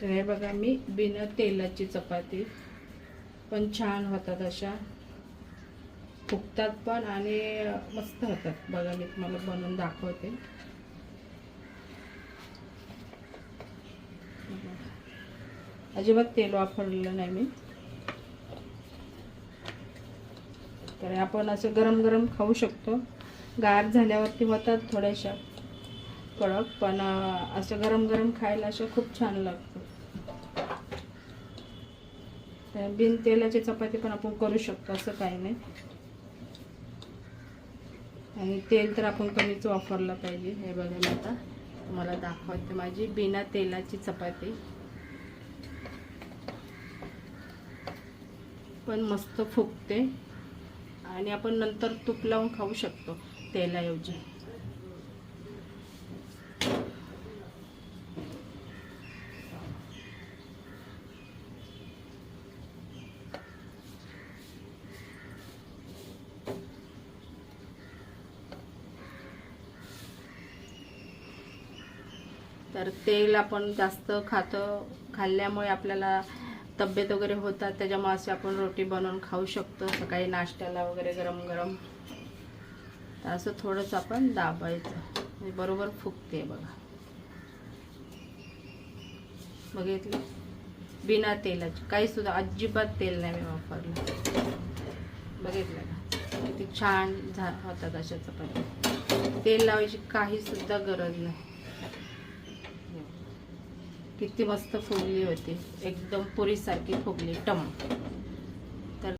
तर हे बघा, मी बिना तेलाची चपाती पण छान होतात, अशा फुगतात पण आणि मस्त होतात. बघा, मी तुम्हाला बनवून दाखवते. अजिबात तेल वापरलेलं नाही मी. तर आपण असं गरम गरम खाऊ शकतो. गार झाल्यावरती होतात थोड्याशा कडक, पण असं गरम गरम खायला असं खूप छान लागतं. बिन तेलाची चपाती पण आपण करू शकतो, असं काही नाही. आणि तेल तर आपण कमीच वापरलं पाहिजे. हे बघा, मी आता तुम्हाला दाखवते माझी बिना तेलाची चपाती. पण मस्त फुगते आणि आपण नंतर तूप लावून खाऊ शकतो तेलाऐवजी. तर तेल आपण जास्त खाल्ल्यामुळे आपल्याला तब्येत वगैरे होतात. त्याच्यामुळे असे आपण रोटी बनवून खाऊ शकतो सकाळी नाश्त्याला वगैरे गरम गरम. तर असं थोडंसं आपण दाबायचं, बरोबर फुगते. बघा, बघितलं, बिना तेलाची, काही सुद्धा अजिबात तेल नाही मी वापरलं. बघितलं का किती छान होतात अशा चपात्या. तेल लावायची काही सुद्धा गरज नाही. किती मस्त फुगली होती, एकदम पुरीसारखी फुगली टम.